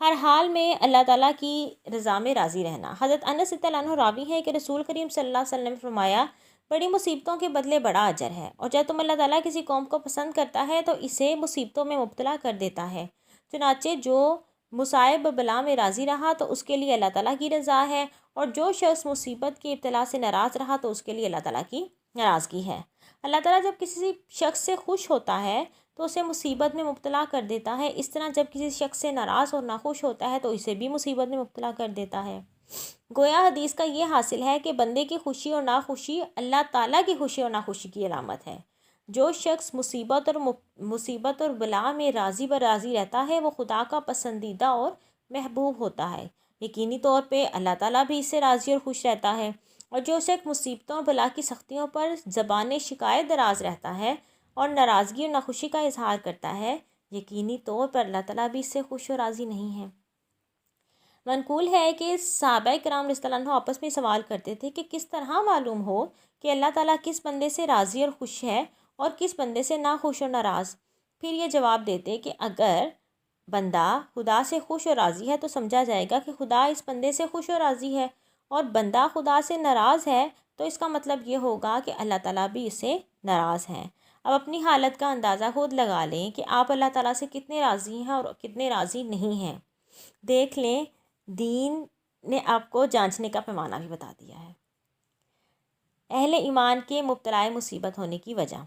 ہر حال میں اللہ تعالیٰ کی رضا میں راضی رہنا۔ حضرت انس رضی اللہ عنہ راوی ہے کہ رسول کریم صلی اللہ علیہ وسلم نے فرمایا، بڑی مصیبتوں کے بدلے بڑا اجر ہے، اور جب تم اللہ تعالیٰ کسی قوم کو پسند کرتا ہے تو اسے مصیبتوں میں مبتلا کر دیتا ہے۔ چنانچہ جو مصائب بلا میں راضی رہا تو اس کے لیے اللہ تعالیٰ کی رضا ہے، اور جو شخص مصیبت کی ابتلا سے ناراض رہا تو اس کے لیے اللہ تعالیٰ کی ناراضگی ہے۔ اللہ تعالیٰ جب کسی شخص سے خوش ہوتا ہے تو اسے مصیبت میں مبتلا کر دیتا ہے، اس طرح جب کسی شخص سے ناراض اور ناخوش ہوتا ہے تو اسے بھی مصیبت میں مبتلا کر دیتا ہے۔ گویا حدیث کا یہ حاصل ہے کہ بندے کی خوشی اور ناخوشی اللہ تعالیٰ کی خوشی اور ناخوشی کی علامت ہے۔ جو شخص مصیبت اور بلا میں راضی براضی رہتا ہے وہ خدا کا پسندیدہ اور محبوب ہوتا ہے۔ یقینی طور پہ اللہ تعالیٰ بھی اس سے راضی اور خوش رہتا ہے، اور جو شخص مصیبتوں اور بلا کی سختیوں پر زبان شکایت دراز رہتا ہے اور ناراضگی اور ناخوشی کا اظہار کرتا ہے، یقینی طور پر اللہ تعالیٰ بھی اس سے خوش و راضی نہیں ہے۔ منقول ہے کہ صحابہ کرام رضی اللہ عنہ آپس میں سوال کرتے تھے کہ کس طرح معلوم ہو کہ اللہ تعالیٰ کس بندے سے راضی اور خوش ہے اور کس بندے سے ناخوش اور ناراض۔ پھر یہ جواب دیتے کہ اگر بندہ خدا سے خوش اور راضی ہے تو سمجھا جائے گا کہ خدا اس بندے سے خوش اور راضی ہے، اور بندہ خدا سے ناراض ہے تو اس کا مطلب یہ ہوگا کہ اللہ تعالیٰ بھی اس سے ناراض ہیں۔ اب اپنی حالت کا اندازہ خود لگا لیں کہ آپ اللہ تعالیٰ سے کتنے راضی ہیں اور کتنے راضی نہیں ہیں۔ دیکھ لیں، دین نے آپ کو جانچنے کا پیمانہ بھی بتا دیا ہے۔ اہل ایمان کے مبتلا مصیبت ہونے کی وجہ۔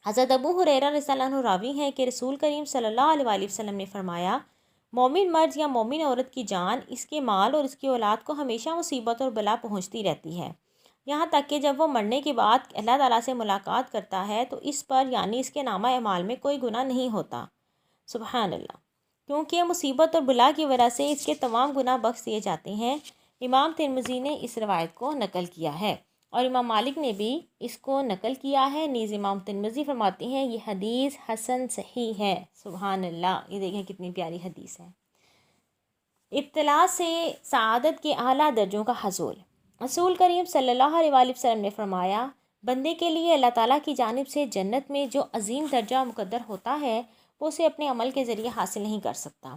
حضرت ابو ہریرہ رضی اللہ عنہ راوی ہیں کہ رسول کریم صلی اللہ علیہ وآلہ وسلم نے فرمایا، مومن مرد یا مومن عورت کی جان، اس کے مال اور اس کی اولاد کو ہمیشہ مصیبت اور بلا پہنچتی رہتی ہے، یہاں تک کہ جب وہ مرنے کے بعد اللہ تعالیٰ سے ملاقات کرتا ہے تو اس پر یعنی اس کے نامہ اعمال میں کوئی گناہ نہیں ہوتا۔ سبحان اللہ، کیونکہ مصیبت اور بلا کی وجہ سے اس کے تمام گناہ بخش دیے جاتے ہیں۔ امام ترمذی نے اس روایت کو نقل کیا ہے، اور امام مالک نے بھی اس کو نقل کیا ہے۔ نیز امام ترمذی فرماتے ہیں یہ حدیث حسن صحیح ہے۔ سبحان اللہ، یہ دیکھیں کتنی پیاری حدیث ہے۔ ابتلا سے سعادت کے اعلیٰ درجوں کا حصول۔ رسول کریم صلی اللہ علیہ وآلہ وسلم نے فرمایا، بندے کے لیے اللہ تعالیٰ کی جانب سے جنت میں جو عظیم درجہ مقدر ہوتا ہے وہ اسے اپنے عمل کے ذریعے حاصل نہیں کر سکتا۔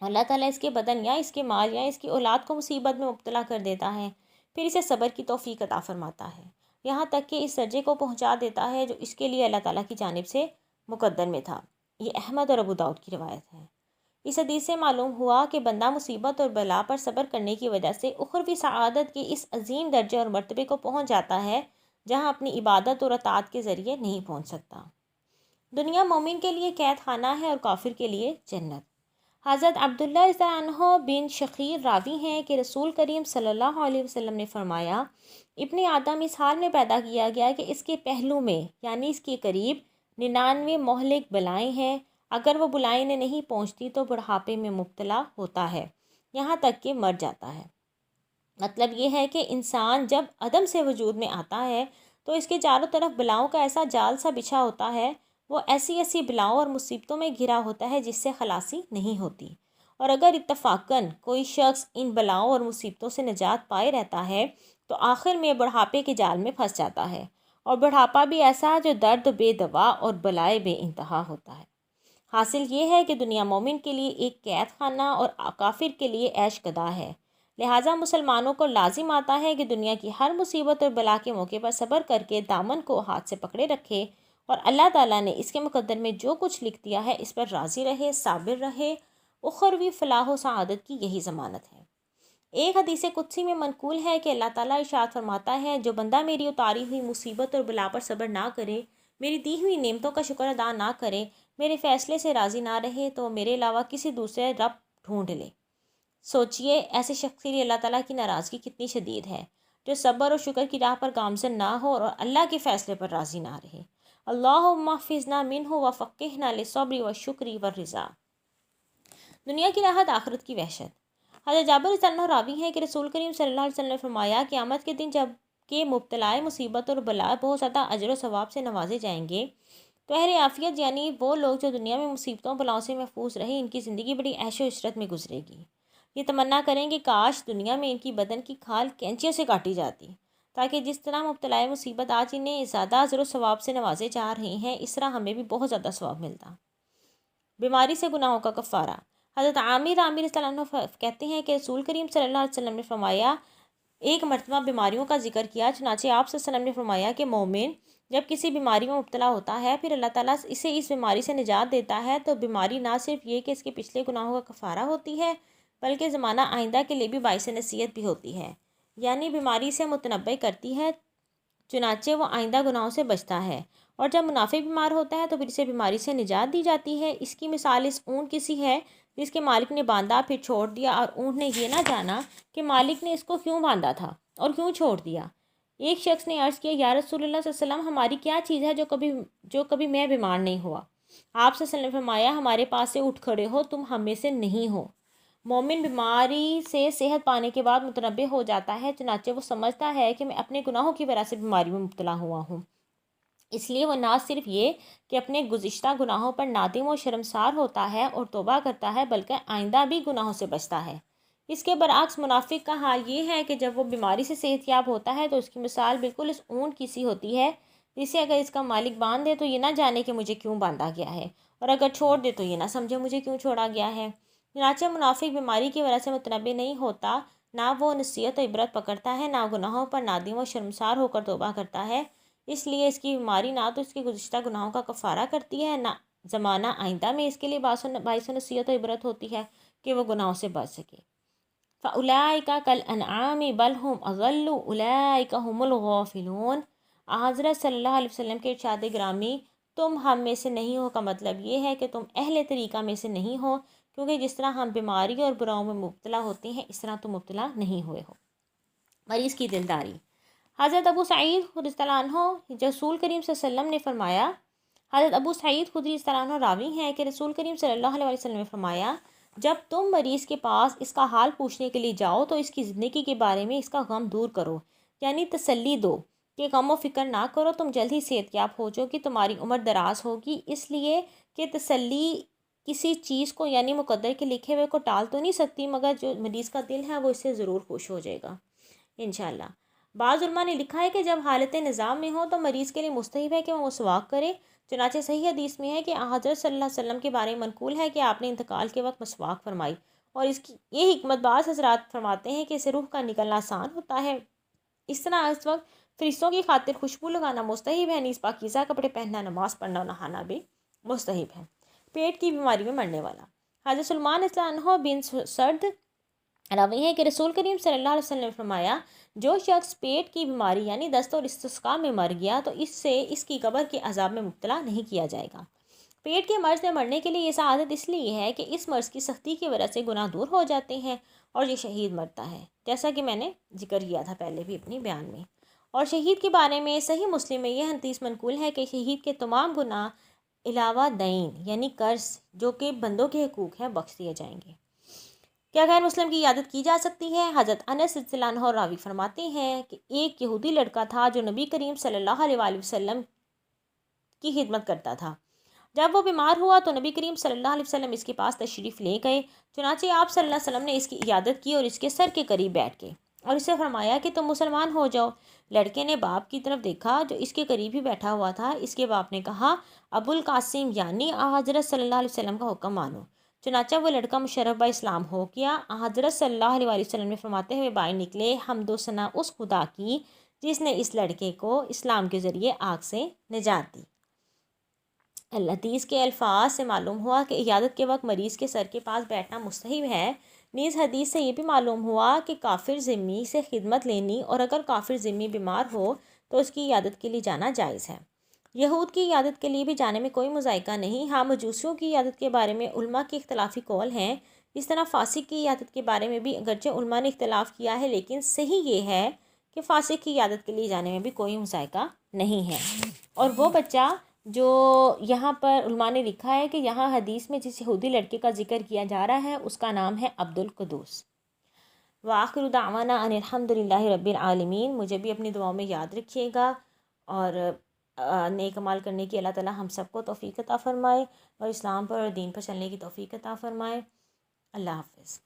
اللہ تعالیٰ اس کے بدن یا اس کے مال یا اس کی اولاد کو مصیبت میں مبتلا کر دیتا ہے، پھر اسے صبر کی توفیق عطا فرماتا ہے، یہاں تک کہ اس درجے کو پہنچا دیتا ہے جو اس کے لیے اللہ تعالیٰ کی جانب سے مقدر میں تھا۔ یہ احمد اور ابو داؤد کی روایت ہے۔ اس حدیث سے معلوم ہوا کہ بندہ مصیبت اور بلا پر صبر کرنے کی وجہ سے اخروی سعادت کے اس عظیم درجے اور مرتبے کو پہنچ جاتا ہے جہاں اپنی عبادت اور اطاعت کے ذریعے نہیں پہنچ سکتا۔ دنیا مومن کے لیے قید خانہ ہے اور کافر کے لیے جنت۔ حضرت عبداللہ رضی اللہ عنہ بن شخیر راوی ہیں کہ رسول کریم صلی اللہ علیہ وسلم نے فرمایا، ابن آدم اس حال میں پیدا کیا گیا کہ اس کے پہلو میں یعنی اس کے قریب 99 مہلک بلائیں ہیں، اگر وہ بلائیں انہیں نہیں پہنچتی تو بڑھاپے میں مبتلا ہوتا ہے، یہاں تک کہ مر جاتا ہے۔ مطلب یہ ہے کہ انسان جب عدم سے وجود میں آتا ہے تو اس کے چاروں طرف بلاؤں کا ایسا جال سا بچھا ہوتا ہے، وہ ایسی ایسی بلاؤں اور مصیبتوں میں گھرا ہوتا ہے جس سے خلاصی نہیں ہوتی، اور اگر اتفاقاً کوئی شخص ان بلاؤں اور مصیبتوں سے نجات پائے رہتا ہے تو آخر میں بڑھاپے کے جال میں پھنس جاتا ہے، اور بڑھاپا بھی ایسا جو درد بے دوا اور بلائے بے انتہا ہوتا ہے۔ حاصل یہ ہے کہ دنیا مومن کے لیے ایک قید خانہ اور کافر کے لیے عیش قدہ ہے، لہٰذا مسلمانوں کو لازم آتا ہے کہ دنیا کی ہر مصیبت اور بلا کے موقع پر صبر کر کے دامن کو ہاتھ سے پکڑے رکھے، اور اللہ تعالیٰ نے اس کے مقدر میں جو کچھ لکھ دیا ہے اس پر راضی رہے، صابر رہے۔ اخروی فلاح و سعادت کی یہی ضمانت ہے۔ ایک حدیث قدسی میں منقول ہے کہ اللہ تعالیٰ ارشاد فرماتا ہے، جو بندہ میری اتاری ہوئی مصیبت اور بلا پر صبر نہ کرے، میری دی ہوئی نعمتوں کا شکر ادا نہ کرے، میرے فیصلے سے راضی نہ رہے تو میرے علاوہ کسی دوسرے رب ڈھونڈ لے۔ سوچئے ایسے شخص کے لیے اللہ تعالیٰ کی ناراضگی کتنی شدید ہے، جو صبر اور شکر کی راہ پر گامزن نہ ہو اور اللہ کے فیصلے پر راضی نہ رہے۔ اللہم احفظنا منہ وفقہنا للصبر والشکر والرضا۔ دنیا کی راحت، آخرت کی وحشت۔ حضرت جابر رضی اللہ عنہ راوی ہیں کہ رسول کریم صلی اللہ علیہ وسلم نے فرمایا، قیامت کے دن جب کہ مبتلائے مصیبت اور بلا بہت زیادہ اجر و ثواب سے نوازے جائیں گے تو اہل عافیت یعنی وہ لوگ جو دنیا میں مصیبتوں بلاؤں سے محفوظ رہے، ان کی زندگی بڑی عیش و عشرت میں گزرے گی۔ یہ تمنا کریں کہ کاش دنیا میں ان کی بدن کی کھال کینچیوں سے کاٹی جاتی، تاکہ جس طرح مبتلائے مصیبت آج انہیں زیادہ اجر و ثواب سے نوازے جا رہے ہیں، اس طرح ہمیں بھی بہت زیادہ ثواب ملتا۔ بیماری سے گناہوں کا کفارہ۔ حضرت عامر رضی اللہ عنہ کہتے ہیں کہ رسول کریم صلی اللہ علیہ وسلم نے فرمایا، ایک مرتبہ بیماریوں کا ذکر کیا، چنانچہ آپ صلی اللہ علیہ وسلم نے فرمایا کہ مومن جب کسی بیماری میں مبتلا ہوتا ہے پھر اللہ تعالیٰ اسے اس بیماری سے نجات دیتا ہے تو بیماری نہ صرف یہ کہ اس کے پچھلے گناہوں کا کفارہ ہوتی ہے بلکہ زمانہ آئندہ کے لیے بھی باعث نصیحت بھی ہوتی ہے، یعنی بیماری سے متنبع کرتی ہے، چنانچہ وہ آئندہ گناہوں سے بچتا ہے۔ اور جب منافع بیمار ہوتا ہے تو پھر اسے بیماری سے نجات دی جاتی ہے۔ اس کی مثال اس اونٹ کی سی ہے جس کے مالک نے باندھا پھر چھوڑ دیا اور اونٹ نے یہ نہ جانا کہ مالک نے اس کو کیوں باندھا تھا اور کیوں چھوڑ دیا۔ ایک شخص نے عرض کیا، یا رسول اللہ صلی اللہ علیہ وسلم، ہماری کیا چیز ہے جو کبھی میں بیمار نہیں ہوا؟ آپ صلی اللہ علیہ وسلم نے فرمایا، ہمارے پاس سے اٹھ کھڑے ہو، تم ہم میں سے نہیں ہو۔ مومن بیماری سے صحت پانے کے بعد متنبع ہو جاتا ہے، چنانچہ وہ سمجھتا ہے کہ میں اپنے گناہوں کی وجہ سے بیماری میں مبتلا ہوا ہوں، اس لیے وہ نہ صرف یہ کہ اپنے گزشتہ گناہوں پر نادم و شرمسار ہوتا ہے اور توبہ کرتا ہے بلکہ آئندہ بھی گناہوں سے بچتا ہے۔ اس کے برعکس منافق کا حال یہ ہے کہ جب وہ بیماری سے صحت یاب ہوتا ہے تو اس کی مثال بالکل اس اونٹ کی سی ہوتی ہے جسے اگر اس کا مالک باندھ دے تو یہ نہ جانے کہ مجھے کیوں باندھا گیا ہے، اور اگر چھوڑ دے تو یہ نہ سمجھے مجھے کیوں چھوڑا گیا ہے۔ چنانچہ منافق بیماری کی وجہ سے متنبع نہیں ہوتا، نہ وہ نصیحت و عبرت پکڑتا ہے، نہ گناہوں پر نادم و شرمسار ہو کر توبہ کرتا ہے، اس لیے اس کی بیماری نہ تو اس کے گزشتہ گناہوں کا کفارہ کرتی ہے، نہ زمانہ آئندہ میں اس کے لیے باعث نصیحت و عبرت ہوتی ہے کہ وہ گناہوں سے بچ سکے۔ فَأُولَٰئِکَ کَالْأَنْعَامِ بَلْ هُمْ أَضَلُّ أُولَٰئِکَ هُمُ الْغَافِلُونَ۔ حضرت صلی اللہ علیہ وسلم کے ارشاد گرامی، تم ہم میں سے نہیں ہو کا مطلب یہ ہے کہ تم اہل طریقہ میں سے نہیں ہو، کیونکہ جس طرح ہم بیماری اور براؤں میں مبتلا ہوتے ہیں اس طرح تم مبتلا نہیں ہوئے ہو۔ مریض کی دلداری۔ حضرت ابو سعید رضی اللہ عنہ، رسول کریم صلی اللہ علیہ وسلم نے فرمایا، حضرت ابو سعید خدری رضی اللہ عنہ راوی ہیں کہ رسول کریم صلی اللہ علیہ وسلم نے فرمایا، جب تم مریض کے پاس اس کا حال پوچھنے کے لیے جاؤ تو اس کی زندگی کے بارے میں اس کا غم دور کرو، یعنی تسلی دو کہ غم و فکر نہ کرو، تم جلد ہی صحت یاب ہو جو کہ تمہاری عمر دراز ہوگی، اس لیے کہ تسلی کسی چیز کو یعنی مقدر کے لکھے ہوئے کو ٹال تو نہیں سکتی، مگر جو مریض کا دل ہے وہ اس سے ضرور خوش ہو جائے گا انشاءاللہ۔ بعض علماء نے لکھا ہے کہ جب حالت نظام میں ہو تو مریض کے لیے مستحب ہے کہ وہ مسواک کرے، چنانچہ صحیح حدیث میں ہے کہ حضرت صلی اللہ علیہ وسلم کے بارے میں منقول ہے کہ آپ نے انتقال کے وقت مسواک فرمائی، اور اس کی یہ حکمت بعض حضرات فرماتے ہیں کہ اسے روح کا نکلنا آسان ہوتا ہے۔ اس طرح اس وقت فرشتوں کی خاطر خوشبو لگانا مستحب ہے، نیز پاکیزہ کپڑے پہننا، نماز پڑھنا اور نہانا بھی مستحب ہے۔ پیٹ کی بیماری میں مرنے والا۔ حضرت سلمان رضی اللہ عنہ بن سرد راوی ہے کہ رسول کریم صلی اللہ علیہ وسلم نے فرمایا، جو شخص پیٹ کی بیماری یعنی دست اور استسقاء میں مر گیا تو اس سے اس کی قبر کے عذاب میں مبتلا نہیں کیا جائے گا۔ پیٹ کے مرض میں مرنے کے لیے یہ سعادت اس لیے ہے کہ اس مرض کی سختی کی وجہ سے گناہ دور ہو جاتے ہیں اور یہ شہید مرتا ہے، جیسا کہ میں نے ذکر کیا تھا پہلے بھی اپنی بیان میں۔ اور شہید کے بارے میں صحیح مسلم میں یہ حدیث منقول ہے کہ شہید کے تمام گناہ علاوہ دین یعنی قرض جو کہ بندوں کے حقوق ہیں بخش دیے جائیں گے۔ کیا غیر مسلم کی عیادت کی جا سکتی ہے؟ حضرت انس رضی اللہ عنہ راوی فرماتے ہیں کہ ایک یہودی لڑکا تھا جو نبی کریم صلی اللہ علیہ وآلہ وسلم کی خدمت کرتا تھا۔ جب وہ بیمار ہوا تو نبی کریم صلی اللہ علیہ وسلم اس کے پاس تشریف لے گئے، چنانچہ آپ صلی اللہ علیہ وسلم نے اس کی عیادت کی اور اس کے سر کے قریب بیٹھ کے اور اسے فرمایا کہ تم مسلمان ہو جاؤ۔ لڑکے نے باپ کی طرف دیکھا جو اس کے قریب ہی بیٹھا ہوا تھا۔ اس کے باپ نے کہا، ابو القاسم یعنی حضرت صلی اللہ علیہ وسلم کا حکم مانو۔ چنانچہ وہ لڑکا مشرف با اسلام ہو گیا۔ حضرت صلی اللہ علیہ وسلم نے فرماتے ہوئے باہر نکلے، حمد و ثنا اس خدا کی جس نے اس لڑکے کو اسلام کے ذریعے آگ سے نجات دی۔ حدیث کے الفاظ سے معلوم ہوا کہ عیادت کے وقت مریض کے سر کے پاس بیٹھنا مستحب ہے۔ نیز حدیث سے یہ بھی معلوم ہوا کہ کافر ذمی سے خدمت لینی اور اگر کافر ذمی بیمار ہو تو اس کی عیادت کے لیے جانا جائز ہے۔ یہود کی عیادت کے لیے بھی جانے میں کوئی مذائقہ نہیں۔ ہاں مجوسیوں کی عیادت کے بارے میں علماء کے اختلافی قول ہیں، اس طرح فاسق کی عیادت کے بارے میں بھی اگرچہ علماء نے اختلاف کیا ہے لیکن صحیح یہ ہے کہ فاسق کی عیادت کے لیے جانے میں بھی کوئی مذائقہ نہیں ہے۔ اور وہ بچہ جو یہاں پر علماء نے لکھا ہے کہ یہاں حدیث میں جس یہودی لڑکے کا ذکر کیا جا رہا ہے اس کا نام ہے عبد القدوس۔ وآخر دعوانا ان الحمد للہ رب العالمین۔ مجھے بھی اپنی دعاؤں میں یاد رکھیے گا اور نیک عمال کرنے کی اللہ تعالیٰ ہم سب کو توفیق عطا فرمائے اور اسلام پر اور دین پر چلنے کی توفیق عطا فرمائے۔ اللہ حافظ۔